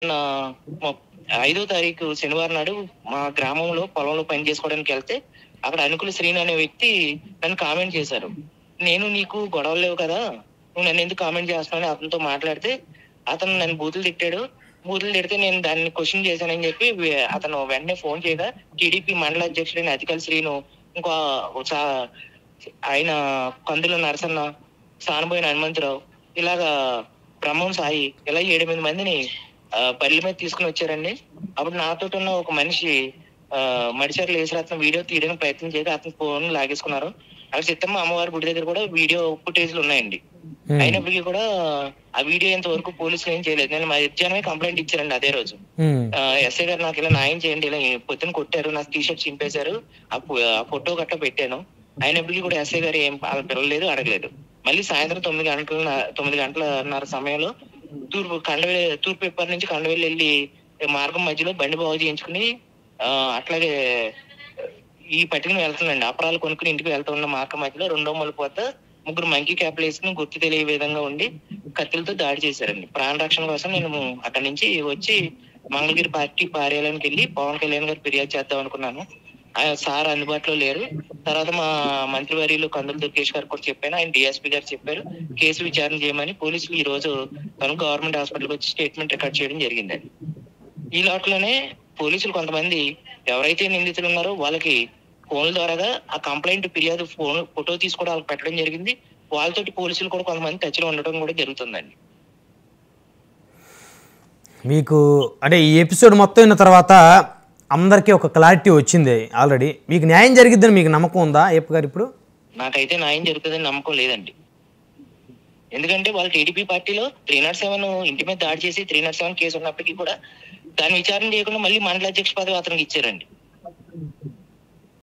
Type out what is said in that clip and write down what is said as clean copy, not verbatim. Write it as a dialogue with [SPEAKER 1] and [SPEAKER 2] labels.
[SPEAKER 1] నా మొ 5వ తారీఖు శనివారం నాడు మా గ్రామంలో పొలంలో పని చేసుకోవడానికి వెళ్తే అక్కడ అనుకుల శ్రీను అనే వ్యక్తి నన్ను కామెంట్ చేశారు. నేను నీకు గొడవలు లేవు కదా, నువ్వు నన్ను ఎందుకు కామెంట్ చేస్తున్నావు అని అతనితో మాట్లాడితే అతను నన్ను బూతులు తిట్టాడు. బూతులు తిడితే నేను దాన్ని క్వశ్చన్ చేశానని చెప్పి అతను వెంటనే ఫోన్ చేయగా టీడీపీ మండల అధ్యక్షుడైన అతికల్ శ్రీను, ఇంకో ఆయన కందుల నరసన్న, సానబోయిన హనుమంతరావు, ఇలాగా బ్రహ్మం సాయి, ఇలా 7-8 మందిని బల్లి మీద తీసుకుని వచ్చారండి. అప్పుడు నాతో ఉన్న ఒక మనిషి మడిచర్ల యేసురత్నం వీడియో తీయడానికి ప్రయత్నం చేయగా అతని ఫోన్ లాగేసుకున్నారు. అక్కడ చిత్తమ్మ అమ్మవారి గుడి దగ్గర కూడా వీడియో ఫుటేజ్లు ఉన్నాయండి. అయినప్పటికీ కూడా ఆ వీడియో ఇంతవరకు పోలీసులు ఏం చేయలేదు. నేను మధ్యాహ్నమే కంప్లైంట్ ఇచ్చానండి అదే రోజు. ఎస్ఐ గారు నాకు ఇలా న్యాయం చేయండి, ఇలా పొద్దున కొట్టారు, నాకు టీషర్ట్ చింపేశారు, ఆ ఫోటో గట్ట పెట్టాను. అయినప్పటికీ కూడా ఎస్ఐ గారు ఏం పిలవలేదు, అడగలేదు. మళ్ళీ సాయంత్రం 9 గంటలన్నర సమయంలో తూర్పు పెప్పర్ నుంచి కండవేలు వెళ్ళి మార్గం మధ్యలో బండి బాగు చేయించుకుని అట్లాగే ఈ పట్టుకుని వెళ్తున్నాండి. అపరాలు కొనుక్కుని ఇంటికి వెళ్తూ ఉన్న మార్గం మధ్యలో 2వ మలుపు వద్ద 3 మంకీ క్యాప్లు వేసుకుని గుర్తు తెలియ విధంగా ఉండి కత్తులతో దాడి చేశారండి. ప్రాణ రక్షణ కోసం నేను అక్కడి నుంచి వచ్చి మంగళగిరి పార్టీ కార్యాలయానికి వెళ్ళి పవన్ కళ్యాణ్ గారు ఫిర్యాదు చేద్దాం అనుకున్నాను. సార్ అందుబాటులో లేరు. తర్వాత మా మంత్రివర్యులు కందుల దుర్గేష్ గారు కూడా చెప్పాను, ఆయన డిఎస్పీ గారు చెప్పారు కేసు విచారణ చేయమని. పోలీసులు ఈ రోజు తను గవర్నమెంట్ హాస్పిటల్కి వచ్చి స్టేట్మెంట్ రికార్డ్ చేయడం జరిగిందండి. ఈ లోట్లోనే పోలీసులు కొంతమంది ఎవరైతే నిందితులు ఉన్నారో వాళ్ళకి ఫోన్ల ద్వారాగా ఆ కంప్లైంట్ ఫిర్యాదు ఫోటో తీసుకోవడం వాళ్ళకి పెట్టడం జరిగింది. వాళ్ళతోటి పోలీసులు కూడా కొంతమంది టచ్లో ఉండటం కూడా జరుగుతుందండి.
[SPEAKER 2] మీకు అంటే ఈ ఎపిసోడ్ మొత్తం అయిన తర్వాత అందరికీ ఒక క్లారిటీ వచ్చింది ఆల్రెడీ. మీకు న్యాయం జరిగిద్దని మీకు నమ్మకం ఉందా అయ్యప్ప గారు? ఇప్పుడు
[SPEAKER 1] నాకైతే న్యాయం జరుగుతుందని నమ్మకం లేదండి. ఎందుకంటే వాళ్ళు టీడీపీ పార్టీలో 307 ఇంటి మీద దాడి చేసి 307 కేసు ఉన్నప్పటికీ కూడా దాన్ని విచారణ చేయకుండా మళ్ళీ మండల అధ్యక్ష పదవి అతనికి ఇచ్చారండి.